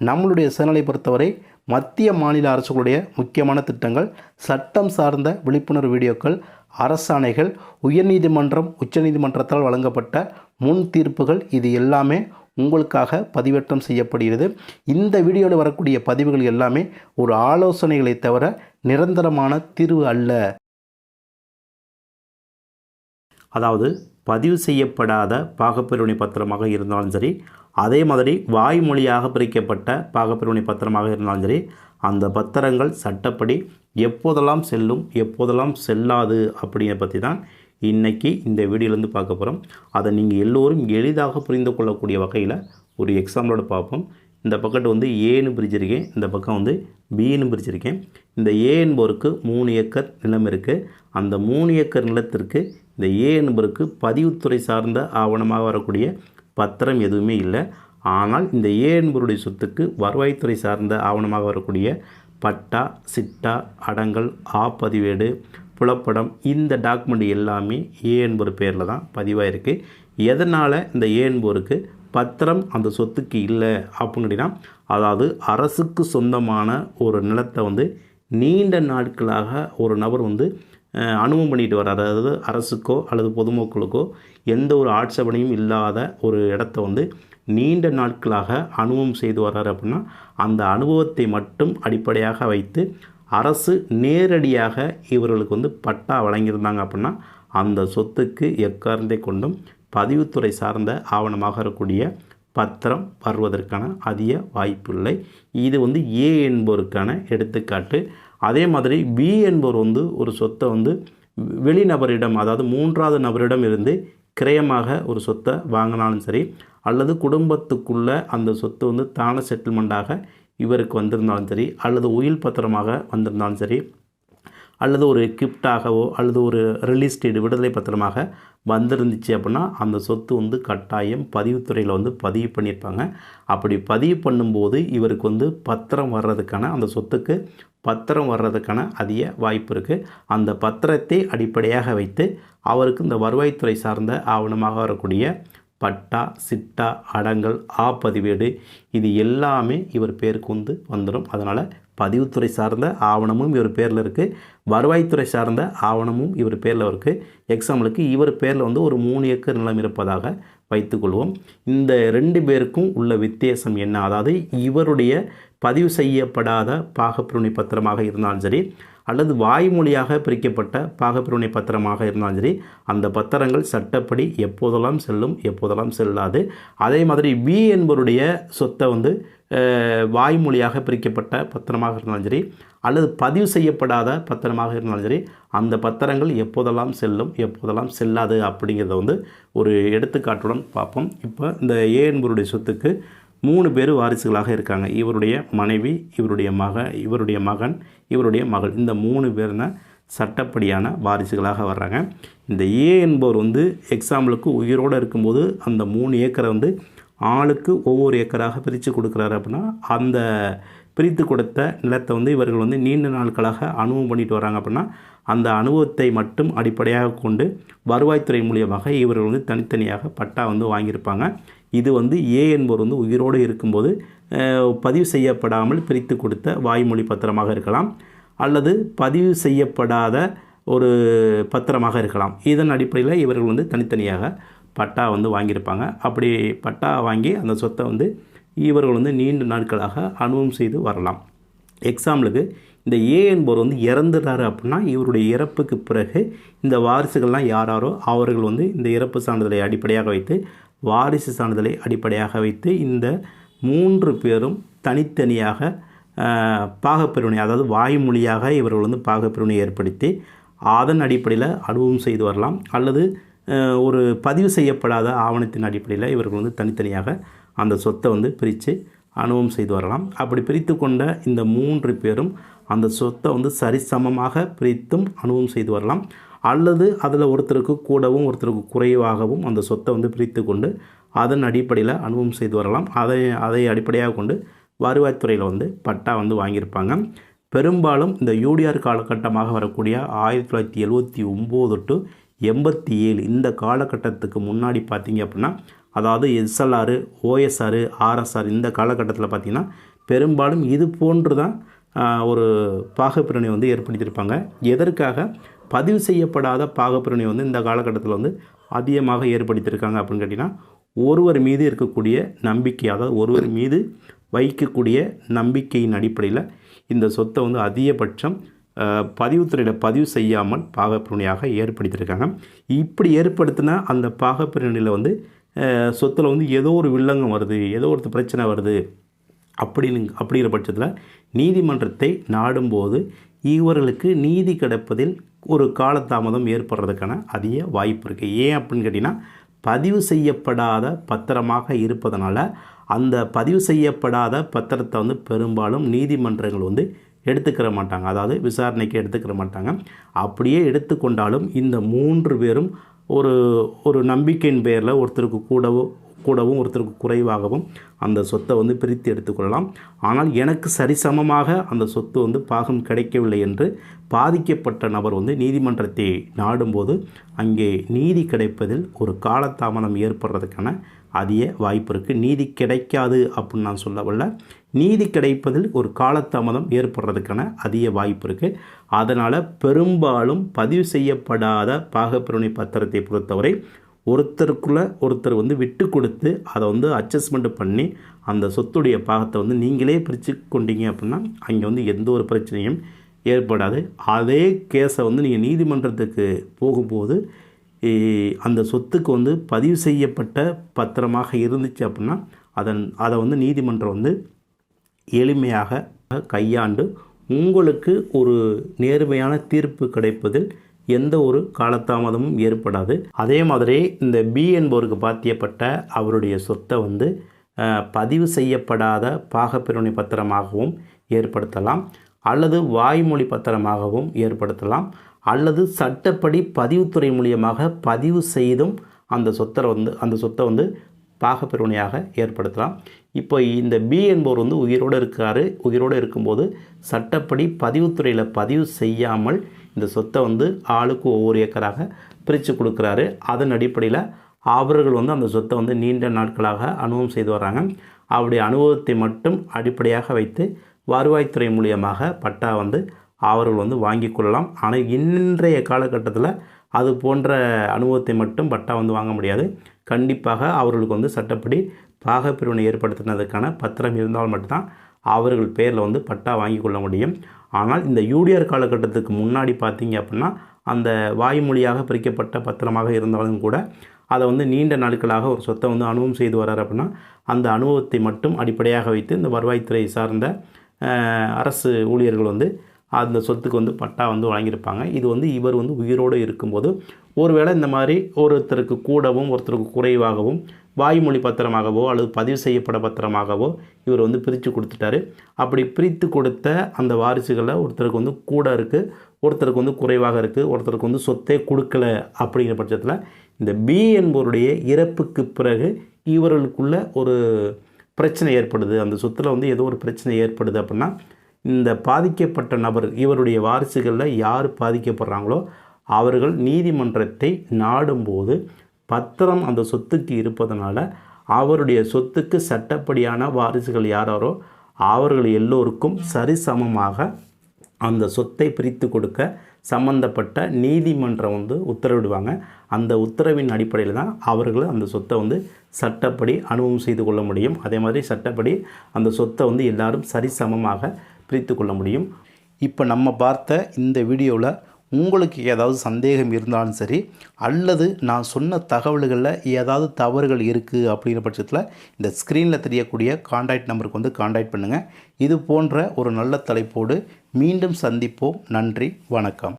நம்மளுடைய சேனலை பொறுத்தவரை மத்திய மாநில அரசுகளுடைய முக்கியமான திட்டங்கள், சட்டம் சார்ந்த விழிப்புணர்வு வீடியோக்கள், அரசாணைகள், உயர்நீதிமன்றம் உச்சநீதிமன்றத்தால் வழங்கப்பட்ட முன் தீர்ப்புகள், இது எல்லாமே உங்களுக்காக பதிவேற்றம் செய்யப்படுகிறது. இந்த வீடியோவில் வரக்கூடிய பதிவுகள் எல்லாமே ஒரு ஆலோசனைகளை தவிர நிரந்தரமான தீர்வு அல்ல. அதாவது பதிவு செய்யப்படாத பாகப்பிரிவினை பத்திரமாக இருந்தாலும் சரி, அதே மாதிரி வாய்மொழியாக பிரிக்கப்பட்ட பாகப்பிரிவினை பத்திரமாக இருந்தாலும் சரி, அந்த பத்திரங்கள் சட்டப்படி எப்போதெல்லாம் செல்லும் எப்போதெல்லாம் செல்லாது அப்படிங்கிற பற்றி தான் இன்றைக்கி இந்த வீடியோலேருந்து பார்க்க போகிறோம். அதை நீங்கள் எல்லோரும் எளிதாக புரிந்து கொள்ளக்கூடிய வகையில் ஒரு எக்ஸாம்பிளோட பார்ப்போம். இந்த பக்கத்து வந்து ஏன்னு பிரிச்சிருக்கேன், இந்த பக்கம் வந்து பின்னு பிரிச்சிருக்கேன். இந்த ஏ என்பவருக்கு 3 ஏக்கர் நிலம் இருக்குது. அந்த 3 ஏக்கர் நிலத்திற்கு இந்த ஏ என்பவருக்கு பதிவுத்துறை சார்ந்த ஆவணமாக வரக்கூடிய பத்திரம் எதுவுமே இல்லை. ஆனால் இந்த ஏ என்பவருடைய சொத்துக்கு வருவாய்த்துறை சார்ந்த ஆவணமாக வரக்கூடிய பட்டா, சிட்டா, அடங்கல், பதிவேடு, புலப்படம், இந்த டாக்குமெண்ட் எல்லாமே ஏ என்பவர் பேரில் தான் பதிவாயிருக்கு. எதனால் இந்த ஏ என்பவருக்கு பத்திரம் அந்த சொத்துக்கு இல்லை அப்படின்னா, அதாவது அரசுக்கு சொந்தமான ஒரு நிலத்தை வந்து நீண்ட நாட்களாக ஒரு நபர் வந்து அனுபவம் பண்ணிட்டு வர, அதாவது அரசுக்கோ அல்லது பொதுமக்களுக்கோ எந்த ஒரு ஆட்சேபனையும் இல்லாத ஒரு இடத்த வந்து நீண்ட நாட்களாக அனுபவம் செய்து வர்றாரு அப்படின்னா, அந்த அனுபவத்தை மட்டும் அடிப்படையாக வைத்து அரசு நேரடியாக இவர்களுக்கு வந்து பட்டா வழங்கியிருந்தாங்க அப்படின்னா, அந்த சொத்துக்கு எக்காரணத்தை கொண்டும் பதிவுத்துறை சார்ந்த ஆவணமாக இருக்கக்கூடிய பத்திரம் வருவதற்கான அதிக வாய்ப்பு இல்லை. இது வந்து ஏ என்பவருக்கான எடுத்துக்காட்டு. அதே மாதிரி பி என்பவர் வந்து ஒரு சொத்தை வந்து வெளிநபரிடம், அதாவது 3வது நபரிடம் இருந்து கிரயமாக ஒரு சொத்தை வாங்கினாலும் சரி, அல்லது குடும்பத்துக்குள்ளே அந்த சொத்து வந்து தான செட்டில்மெண்ட்டாக இவருக்கு வந்திருந்தாலும் சரி, அல்லது உயில் பத்திரமாக வந்திருந்தாலும் சரி, அல்லது ஒரு கிஃப்டாகவோ அல்லது ஒரு ரிலீஸ் டீடு விடுதலை பத்திரமாக வந்திருந்துச்சு அப்படின்னா, அந்த சொத்து வந்து கட்டாயம் பதிவுத்துறையில் வந்து பதிவு பண்ணியிருப்பாங்க. அப்படி பதிவு பண்ணும்போது இவருக்கு வந்து பத்திரம் வர்றதுக்கான, அந்த சொத்துக்கு பத்திரம் வர்றதுக்கான அதிக வாய்ப்பு இருக்குது. அந்த பத்திரத்தை அடிப்படையாக வைத்து அவருக்கு இந்த வருவாய்த்துறை சார்ந்த ஆவணமாக வரக்கூடிய பட்டா, சிட்டா, அடங்கல், பதிவேடு, இது எல்லாமே இவர் பேருக்கு வந்து வந்துடும். அதனால் பதிவுத்துறை சார்ந்த ஆவணமும் இவர் பேரில் இருக்குது, வருவாய்த்துறை சார்ந்த ஆவணமும் இவர் பேரில் இருக்குது. எக்ஸாம்பிளுக்கு இவர் பேரில் வந்து ஒரு 3 ஏக்கர் நிலம் இருப்பதாக வைத்துக்கொள்வோம். இந்த 2 பேருக்கும் உள்ள வித்தியாசம் என்ன? அதாவது இவருடைய பதிவு செய்யப்படாத பாகப்பிரிவினை பத்திரமாக இருந்தாலும் சரி, அல்லது வாய்மொழியாக பிரிக்கப்பட்ட பாகப்பிரிவினை பத்திரமாக இருந்தாலும் சரி, அந்த பத்திரங்கள் சட்டப்படி எப்போதெல்லாம் செல்லும் எப்போதெல்லாம் செல்லாது. அதே மாதிரி பி என்பவருடைய சொத்தை வந்து வாய்மொழியாக பிரிக்கப்பட்ட பத்திரமாக இருந்தாலும் சரி, அல்லது பதிவு செய்யப்படாத பத்திரமாக இருந்தாலும் சரி, அந்த பத்திரங்கள் எப்போதெல்லாம் செல்லும் எப்போதெல்லாம் செல்லாது அப்படிங்கிறத வந்து ஒரு எடுத்துக்காட்டுடன் பார்ப்போம். இப்போ இந்த ஏ என்பவருடைய சொத்துக்கு 3 பேர் வாரிசுகளாக இருக்காங்க. இவருடைய மனைவி, இவருடைய மகன், இவருடைய மகள். இந்த 3 பேர் தான் சட்டப்படியான வாரிசுகளாக வர்றாங்க. இந்த ஏ என்பவர் வந்து எக்ஸாம்பிளுக்கு உயிரோடு இருக்கும்போது அந்த 3 ஏக்கரை வந்து ஆளுக்கு ஒவ்வொரு ஏக்கராக பிரித்து கொடுக்குறாரு அப்படின்னா, அந்த பிரித்து கொடுத்த நிலத்தை வந்து இவர்கள் வந்து நீண்ட நாட்களாக அனுபவம் பண்ணிட்டு வராங்க அப்படின்னா, அந்த அனுபவத்தை மட்டும் அடிப்படையாக கொண்டு வருவாய்த்துறை மூலியமாக இவர்கள் வந்து தனித்தனியாக பட்டா வந்து வாங்கியிருப்பாங்க. இது வந்து ஏ என்பவர் வந்து உயிரோடு இருக்கும்போது பதிவு செய்யப்படாமல் பிரித்து கொடுத்த வாய்மொழி பத்திரமாக இருக்கலாம், அல்லது பதிவு செய்யப்படாத ஒரு பத்திரமாக இருக்கலாம். இதன் அடிப்படையில் இவர்கள் வந்து தனித்தனியாக பட்டா வந்து வாங்கியிருப்பாங்க. அப்படி பட்டா வாங்கி அந்த சொத்தை வந்து இவர்கள் வந்து நீண்ட நாட்களாக அனுபவம் செய்து வரலாம். எக்ஸாம்பிளுக்கு இந்த ஏ என்பவர் வந்து இறந்துட்டார் அப்படின்னா, இவருடைய இறப்புக்கு பிறகு இந்த வாரிசுகள்லாம் யாராரோ அவர்கள் வந்து இந்த இறப்பு சான்றிதழை அடிப்படையாக வைத்து, வாரிசு சான்றிதழை அடிப்படையாக வைத்து இந்த 3 பேரும் தனித்தனியாக பாகப்பிரிவினை, அதாவது வாய்மொழியாக இவர்கள் வந்து பாகப்பிரிவினை ஏற்படுத்தி அதன் அடிப்படையில் அனுபவம் செய்து வரலாம், அல்லது ஒரு பதிவு செய்யப்படாத ஆவணத்தின் அடிப்படையில் இவர்கள் வந்து தனித்தனியாக அந்த சொத்தை வந்து பிரித்து அனுபவம் செய்து வரலாம். அப்படி பிரித்து கொண்ட இந்த 3 பேரும் அந்த சொத்தை வந்து சரிசமமாக பிரித்தும் அனுபவம் செய்து வரலாம், அல்லது அதில் ஒருத்தருக்கு கூடவும் ஒருத்தருக்கு குறைவாகவும் அந்த சொத்தை வந்து பிரித்து கொண்டு அதன் அடிப்படையில் அனுபவம் செய்து வரலாம். அதை அடிப்படையாக கொண்டு வருவாய்த்துறையில் வந்து பட்டா வந்து வாங்கியிருப்பாங்க. பெரும்பாலும் இந்த யூடிஆர் காலகட்டமாக வரக்கூடிய 1979 to 87 இந்த காலகட்டத்துக்கு முன்னாடி பார்த்திங்க அப்படின்னா அதாவது எஸ்எல்ஆர், ஓஎஸ்ஆர், ஆர்எஸ்ஆர் இந்த காலகட்டத்தில் பார்த்திங்கன்னா பெரும்பாலும் இது போன்று தான் ஒரு பாகப்பிரிவினை வந்து ஏற்படுத்தியிருப்பாங்க. எதற்காக பதிவு செய்யப்படாத பாகப்பிரிவினை வந்து இந்த காலகட்டத்தில் வந்து அதிகமாக ஏற்படுத்தியிருக்காங்க அப்படின்னு கேட்டிங்கன்னா, ஒருவர் மீது இருக்கக்கூடிய நம்பிக்கை, அதாவது ஒருவர் மீது வைக்கக்கூடிய நம்பிக்கையின் அடிப்படையில் இந்த சொத்தை வந்து அதிகபட்சம் பதிவுத்துறையில் பதிவு செய்யாமல் பாகப்பிரிவினையாக ஏற்படுத்தியிருக்காங்க. இப்படி ஏற்படுத்தின அந்த பாகப்பிரிவினையில் வந்து சொத்தில் வந்து ஏதோ ஒரு வில்லங்கம் வருது, ஏதோ ஒரு பிரச்சனை வருது அப்படிங்கிற பட்சத்தில் நீதிமன்றத்தை நாடும்போது இவர்களுக்கு நீதி கிடைப்பதில் ஒரு காலதாமதம் ஏற்படுறதுக்கான அதிக வாய்ப்பு இருக்குது. ஏன் அப்படின்னு கேட்டிங்கன்னா, பதிவு செய்யப்படாத பத்திரமாக இருப்பதனால அந்த பதிவு செய்யப்படாத பத்திரத்தை வந்து பெரும்பாலும் நீதிமன்றங்கள் வந்து எடுத்துக்கிற மாட்டாங்க, அதாவது விசாரணைக்கு எடுத்துக்கிற மாட்டாங்க. அப்படியே எடுத்துக்கொண்டாலும் இந்த 3 பேரும் ஒரு நம்பிக்கையின் பேரில் ஒருத்தருக்கு கூடவும் ஒருத்தருக்கு குறைவாகவும் அந்த சொத்தை வந்து பிரித்து எடுத்துக்கொள்ளலாம். ஆனால் எனக்கு சரிசமமாக அந்த சொத்து வந்து பாகம் கிடைக்கவில்லை என்று பாதிக்கப்பட்ட நபர் வந்து நீதிமன்றத்தை நாடும்போது அங்கே நீதி கிடைப்பதில் ஒரு காலதாமதம் ஏற்படுறதுக்கான அதிக வாய்ப்பு இருக்குது. நீதி கிடைக்காது அப்படின்னு நான் சொல்லவில்லை, நீதி கிடைப்பதில் ஒரு காலதாமதம் ஏற்படுறதுக்கான அதிக வாய்ப்பு இருக்குது. அதனால் பெரும்பாலும் பதிவு செய்யப்படாத பாகப்பிரிவினை பத்திரத்தை பொறுத்தவரை ஒருத்தர் வந்து விட்டு கொடுத்து அதை வந்து அட்ஜஸ்ட்மெண்ட் பண்ணி அந்த சொத்துடைய பாகத்தை வந்து நீங்களே பிரித்து கொண்டீங்க அப்படின்னா அங்கே வந்து எந்த ஒரு பிரச்சனையும் ஏற்படாது. அதே கேஸை வந்து நீங்கள் நீதிமன்றத்துக்கு போகும்போது அந்த சொத்துக்கு வந்து பதிவு செய்யப்பட்ட பத்திரமாக இருந்துச்சு அப்படின்னா அதை வந்து நீதிமன்றம் வந்து எளிமையாக கையாண்டு உங்களுக்கு ஒரு நேர்மையான தீர்ப்பு கிடைப்பதில் எந்த ஒரு காலதாமதமும் ஏற்படாது. அதே மாதிரி இந்த பி என்பவருக்கு பாத்தியப்பட்ட அவருடைய சொத்தை வந்து பதிவு செய்யப்படாத பாகப்பிரிவினை பத்திரமாகவும் ஏற்படுத்தலாம், அல்லது வாய்மொழி பத்திரமாகவும் ஏற்படுத்தலாம், அல்லது சட்டப்படி பதிவுத்துறை மூலியமாக பதிவு செய்தும் அந்த சொத்தை வந்து பாகப்பிரிவினையாக ஏற்படுத்தலாம். இப்போ இந்த பி என்பவர் வந்து உயிரோடு இருக்கும்போது சட்டப்படி பதிவுத்துறையில் பதிவு செய்யாமல் இந்த சொத்தை வந்து ஆளுக்கு ஒவ்வொரு ஏக்கராக பிரித்து கொடுக்குறாரு. அதன் அடிப்படையில் அவர்கள் வந்து அந்த சொத்தை வந்து நீண்ட நாட்களாக அனுபவம் செய்து வர்றாங்க. அவருடைய அனுபவத்தை மட்டும் அடிப்படையாக வைத்து வருவாய்த்துறை மூலியமாக பட்டா வந்து அவர்கள் வந்து வாங்கி கொள்ளலாம். ஆனால் இன்றைய காலகட்டத்தில் அது போன்ற அனுபவத்தை மட்டும் பட்டா வந்து வாங்க முடியாது. கண்டிப்பாக அவர்களுக்கு வந்து சட்டப்படி பாகப்பிரிவினை ஏற்படுத்தினதுக்கான பத்திரம் இருந்தால் மட்டும்தான் அவர்கள் பேரில் வந்து பட்டா வாங்கி கொள்ள முடியும். ஆனால் இந்த யூடிஆர் காலகட்டத்துக்கு முன்னாடி பார்த்தீங்க அப்படின்னா அந்த வாய்மொழியாக பிரிக்கப்பட்ட பத்திரமாக இருந்தாலும் கூட அதை வந்து நீண்ட நாட்களாக ஒரு சொத்தை வந்து அனுபவம் செய்து வர்றார் அப்படின்னா அந்த அனுபவத்தை மட்டும் அடிப்படையாக வைத்து இந்த வருவாய்த்துறை சார்ந்த அரசு ஊழியர்கள் வந்து அந்த சொத்துக்கு வந்து பட்டா வந்து வழங்கியிருப்பாங்க. இது வந்து இவர் வந்து உயிரோடு இருக்கும்போது ஒருவேளை இந்த மாதிரி ஒருத்தருக்கு கூடவும் ஒருத்தருக்கு குறைவாகவும் வாய்மொழி பத்திரமாகவோ அல்லது பதிவு செய்யப்பட பத்திரமாகவோ இவர் வந்து பிரித்து கொடுத்துட்டாரு. அப்படி பிரித்து கொடுத்த அந்த வாரிசுகளில் ஒருத்தருக்கு வந்து கூட இருக்குது, ஒருத்தருக்கு வந்து குறைவாக இருக்குது, ஒருத்தருக்கு வந்து சொத்தே கொடுக்கல. அப்படிங்கிற பட்சத்தில் இந்த பி என்பவருடைய இறப்புக்கு பிறகு இவர்களுக்குள்ள ஒரு பிரச்சனை ஏற்படுது, அந்த சொத்தில் வந்து ஏதோ ஒரு பிரச்சனை ஏற்படுது அப்படின்னா இந்த பாதிக்கப்பட்ட நபர் இவருடைய வாரிசுகளில் யார் பாதிக்கப்படுறாங்களோ அவர்கள் நீதிமன்றத்தை நாடும்போது பத்திரம் அந்த சொத்துக்கு இருப்பதனால அவருடைய சொத்துக்கு சட்டப்படியான வாரிசுகள் யாரோ அவர்கள் எல்லோருக்கும் சரிசமமாக அந்த சொத்தை பிரித்து கொடுக்க சம்பந்தப்பட்ட நீதிமன்றம் வந்து உத்தரவிடுவாங்க. அந்த உத்தரவின் அடிப்படையில் தான் அவர்கள் அந்த சொத்தை வந்து சட்டப்படி அனுபவம் செய்து கொள்ள முடியும். அதே மாதிரி சட்டப்படி அந்த சொத்தை வந்து எல்லாரும் சரிசமமாக பிரித்து கொள்ள முடியும். இப்போ நம்ம பார்த்த இந்த வீடியோவில் உங்களுக்கு ஏதாவது சந்தேகம் இருந்தாலும் சரி, அல்லது நான் சொன்ன தகவல்களில் ஏதாவது தவறுகள் இருக்குது அப்படிங்கிற பட்சத்தில் இந்த ஸ்க்ரீனில் தெரியக்கூடிய கான்டாக்ட் நம்பருக்கு வந்து கான்டாக்ட் பண்ணுங்கள். இது போன்ற ஒரு நல்ல தலைப்போடு மீண்டும் சந்திப்போம். நன்றி, வணக்கம்.